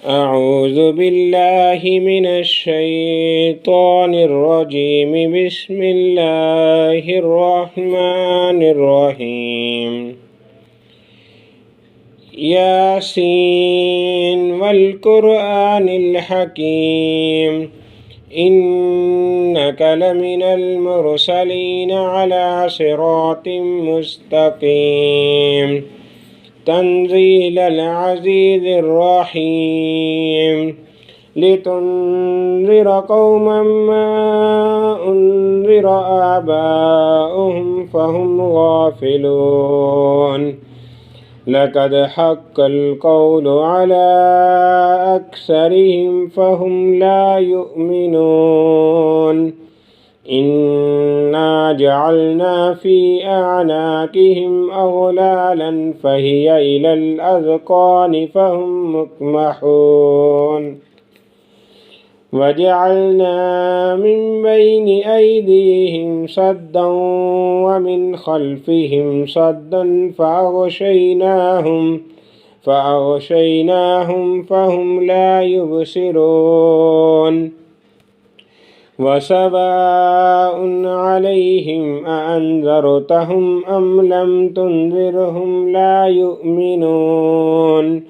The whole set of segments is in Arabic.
أعوذ بالله من الشيطان الرجيم. بسم الله الرحمن الرحيم. ياسين والقرآن الحكيم إنك لمن المرسلين على صراط مستقيم تنزيل العزيز الرحيم لتنذر قوما ما أنذر آباؤهم فهم غافلون. لقد حق القول على أكثرهم فهم لا يؤمنون. إنا جعلنا في أعناقهم أغلالا فهي إلى الأذقان فهم مقمحون. وجعلنا من بين أيديهم صدا ومن خلفهم صدا فأغشيناهم فهم لا يبصرون. وسواء عليهم أأنذرتهم أم لم تنذرهم لا يؤمنون.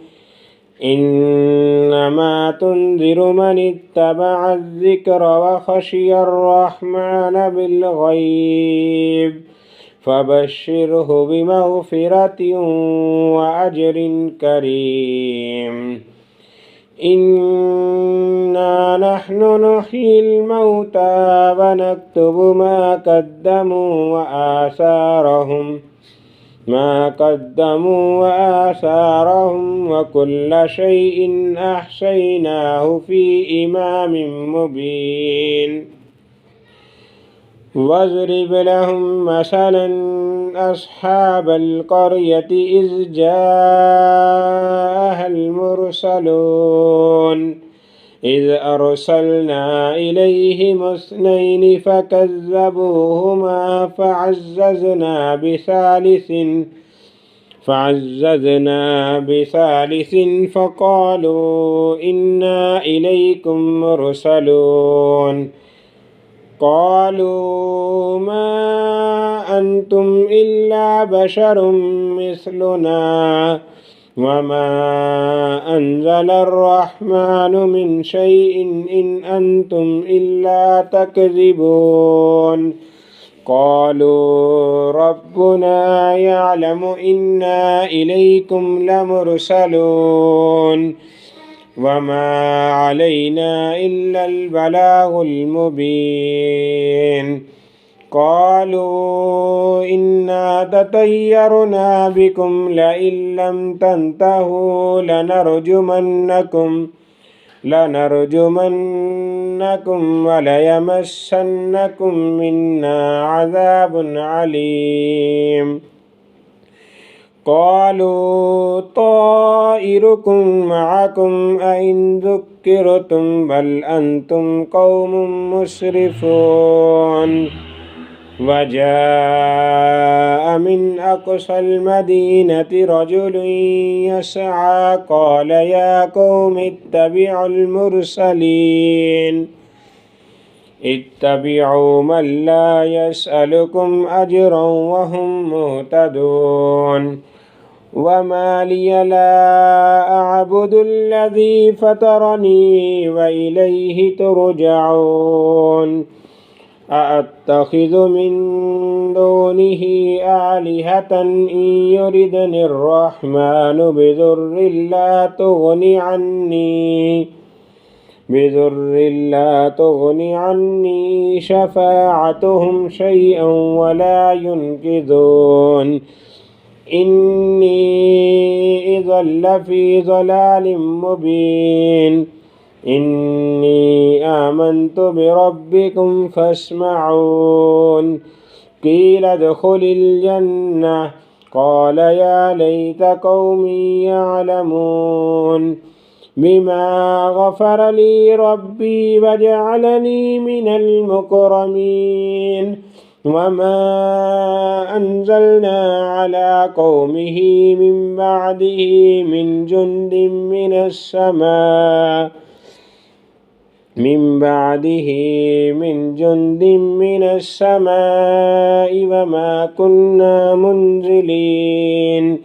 إنما تنذر من اتبع الذكر وخشي الرحمن بالغيب فبشره بمغفرة وأجر كريم. إنا نحن نحيي الموتى ونكتب ما قدموا وآثارهم وكل شيء أحصيناه في إمام مبين. واضرب لهم مثلا أصحاب القرية إذ جاءها المرسلون إذ أرسلنا إليهم اثنين فكذبوهما فعززنا بثالث فقالوا إنا إليكم مرسلون. قالوا ما أنتم إلا بشر مثلنا وما أنزل الرحمن من شيء إن أنتم إلا تكذبون. قالوا ربنا يعلم إنا إليكم لمرسلون وما علينا إلا البلاغ المبين. قالوا إنا تطيرنا بكم لئن لم تنتهوا لنرجمنكم وليمسنكم منا عذاب عليم. قالوا طائركم معكم أئن ذكرتم بل أنتم قوم مسرفون. وجاء من أقصى المدينة رجل يسعى قال يا قوم اتبعوا من لا يسألكم أجرا وهم مهتدون. وما لي لا أعبد الذي فطرني وإليه ترجعون. أأتخذ من دونه آلهة إن يردني الرحمن بضر لا تغني عني شفاعتهم شيئا ولا ينقذون. إني إذا لفي ضلال مبين. إني آمنت بربكم فاسمعون. قيل ادخل الجنة قال يا ليت قومي يعلمون بما غفر لي ربي وجعلني من المكرمين. وما أنزلنا على قومه من بعده من جند من السماء وما كنا منزلين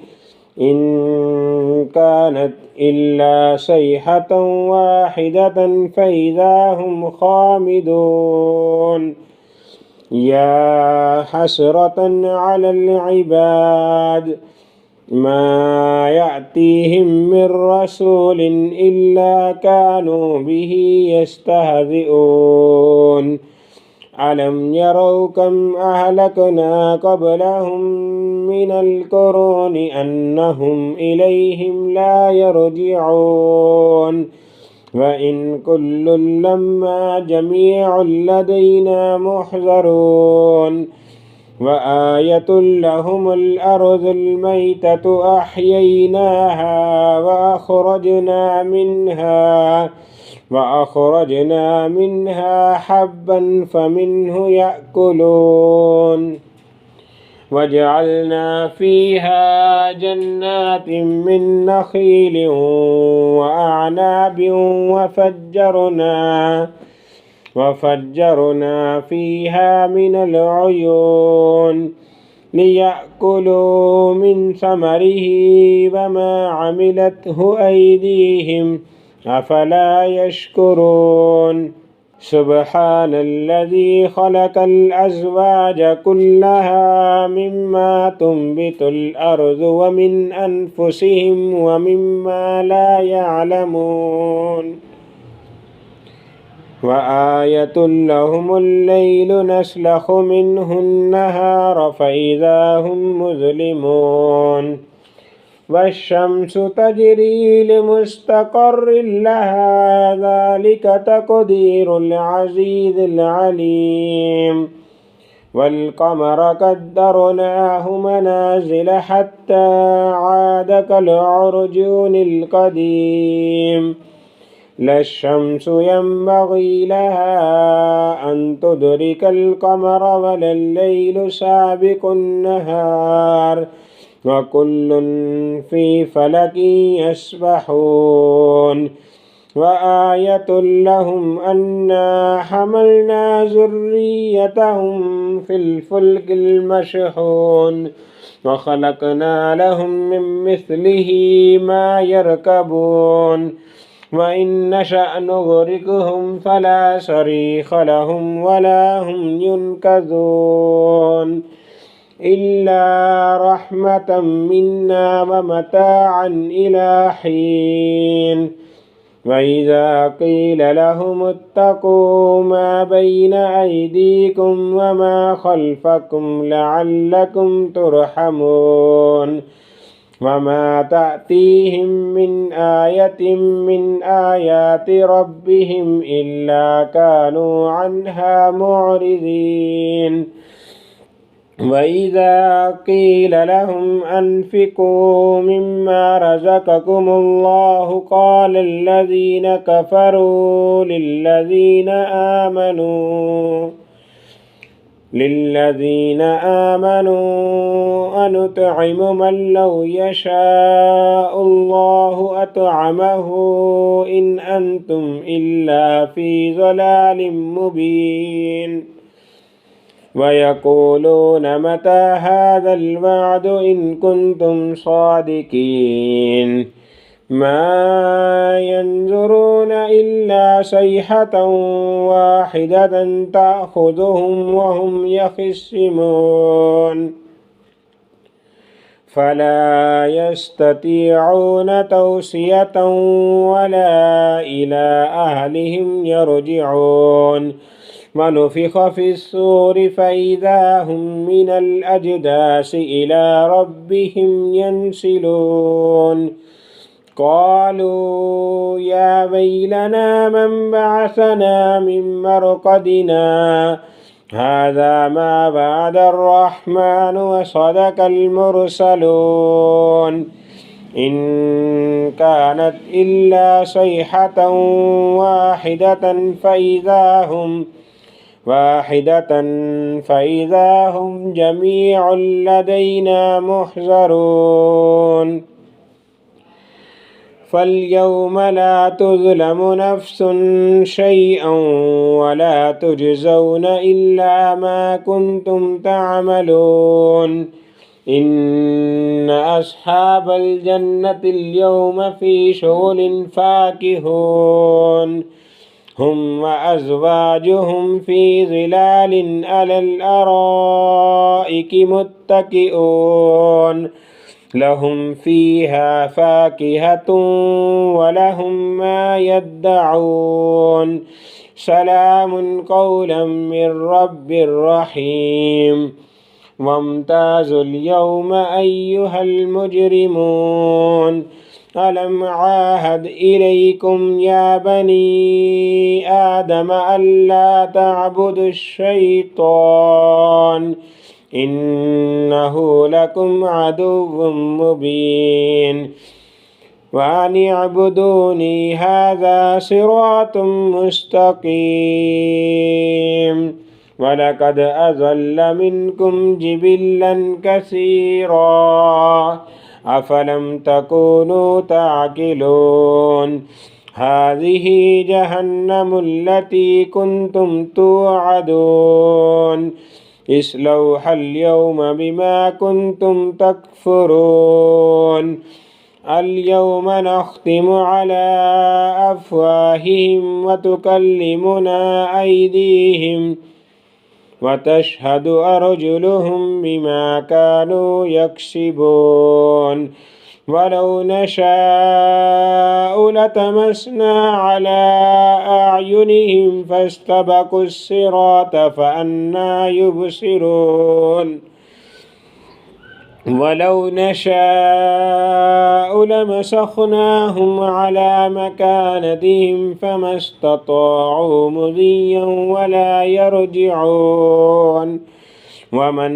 إن كانت إلا صيحة واحدة فإذا هم خامدون يا حسرة على العباد ما يأتيهم من رسول إلا كانوا به يستهزئون ألم يروا كم أهلكنا قبلهم من القرون أنهم إليهم لا يرجعون وإن كل لما جميع لدينا محضرون وآية لهم الأرض الميتة أحييناها وأخرجنا منها حبا فمنه يأكلون وجعلنا فيها جنات من نخيل وأعناب وفجرنا فيها من العيون ليأكلوا من ثمره وما عملته أيديهم أفلا يشكرون سبحان الذي خلق الأزواج كلها مما تنبت الأرض ومن أنفسهم ومما لا يعلمون وآية لهم الليل نسلخ منه النهار فإذا هم مظلمون والشمس تجري لمستقر لها ذلك تقدير العزيز العليم والقمر قدرناه منازل حتى عاد كالعرجون القديم لا الشمس ينبغي لها أن تدرك القمر ولا الليل سابق النهار وكل في فلك يسبحون وآية لهم أنا حملنا ذريتهم في الفلك المشحون وخلقنا لهم من مثله ما يركبون وإن نشأ نغرقهم فلا صريخ لهم ولا هم ينقذون إلا رحمة منا ومتاعا إلى حين وإذا قيل لهم اتقوا ما بين أيديكم وما خلفكم لعلكم ترحمون وما تأتيهم من آية من آيات ربهم إلا كانوا عنها معرضين وإذا قيل لهم أنفقوا مما رزقكم الله قال الذين كفروا للذين آمنوا أنطعم من لو يشاء الله أطعمه إن أنتم إلا في ضلال مبين ويقولون متى هذا الوعد إن كنتم صادقين ما ينظرون إلا صيحة واحدة تأخذهم وهم يخصمون فلا يستطيعون توصية ولا إلى أهلهم يرجعون ونفخ في الصور فإذا هم من الأجداث إلى ربهم ينسلون قالوا يا ويلنا من بعثنا من مرقدنا هذا ما وعد الرحمن وصدق المرسلون إن كانت إلا صيحة واحدة واحدة فإذا هم جميع لدينا محضرون فاليوم لا تظلم نفس شيئا ولا تجزون إلا ما كنتم تعملون إن أصحاب الجنة اليوم في شغل فاكهون هم وأزواجهم في ظلال على الأرائك متكئون لهم فيها فاكهة ولهم ما يدعون سلام قولا من رب رحيم وامتازوا اليوم أيها المجرمون ألم عاهد إليكم يا بني آدم ألا تعبدوا الشيطان إنه لكم عدو مبين وأن اعبدوني هذا صراط مستقيم ولقد أضل منكم جبلا كثيرا أفلم تكونوا تعقلون هذه جهنم التي كنتم توعدون اصلوها اليوم بما كنتم تكفرون اليوم نختم على أفواههم وتكلمنا أيديهم وتشهد أرجلهم بما كانوا يكسبون ولو نشاء لتمسنا على أعينهم فاستبقوا الصراط فأنى يبصرون ولو نشاء لمسخناهم على مكانتهم فما استطاعوا مضيا ولا يرجعون ومن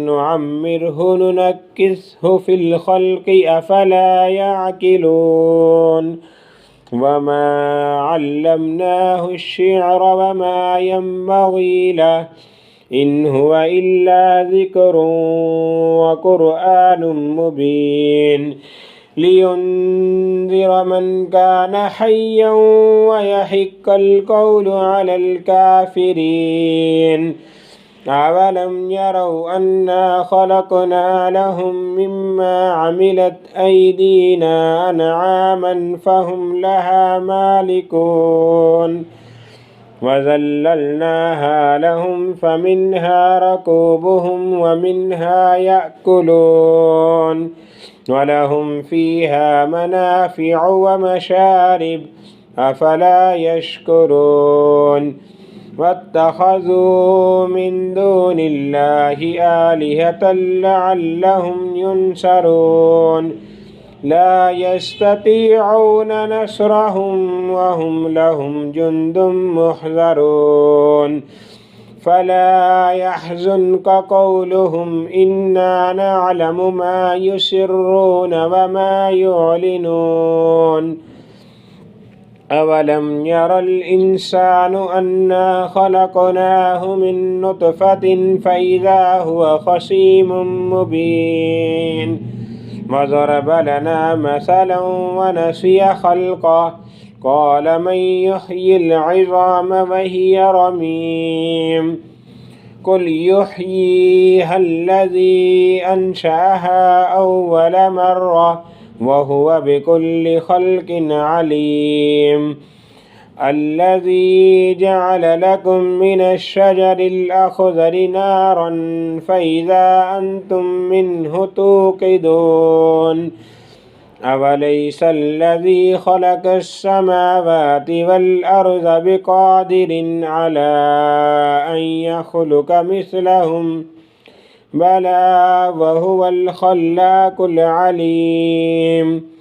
نعمره ننكسه في الخلق أفلا يعقلون وما علمناه الشعر وما ينبغي له إن هو إلا ذكر وقرآن مبين لينذر من كان حيا ويحق القول على الكافرين أولم يروا أنا خلقنا لهم مما عملت أيدينا أنعاما فهم لها مالكون وذللناها لهم فمنها ركوبهم ومنها يأكلون ولهم فيها منافع ومشارب أفلا يشكرون واتخذوا من دون الله آلهة لعلهم ينصرون لا يستطيعون نصرهم وهم لهم جند محضرون فلا يحزنك قولهم إنا نعلم ما يسرون وما يعلنون أولم ير الإنسان أنا خلقناه من نطفة فإذا هو خصيم مبين وضرب لنا مثلا ونسي خلقه قال من يحيي العظام وهي رميم قل يحييها الذي أنشأها أول مرة وهو بكل خلق عليم الذي جعل لكم من الشجر الأخضر نارا فإذا أنتم منه توقدون أوليس الذي خلق السماوات والأرض بقادر على أن يخلق مثلهم بلى وهو الخلاق العليم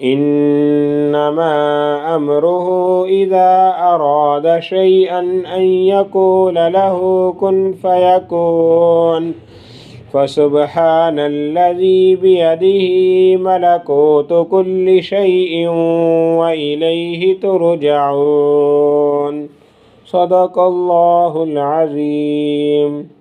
إنما أمره إذا أراد شيئا أن يقول له كن فيكون فسبحان الذي بيده ملكوت كل شيء وإليه ترجعون صدق الله العظيم.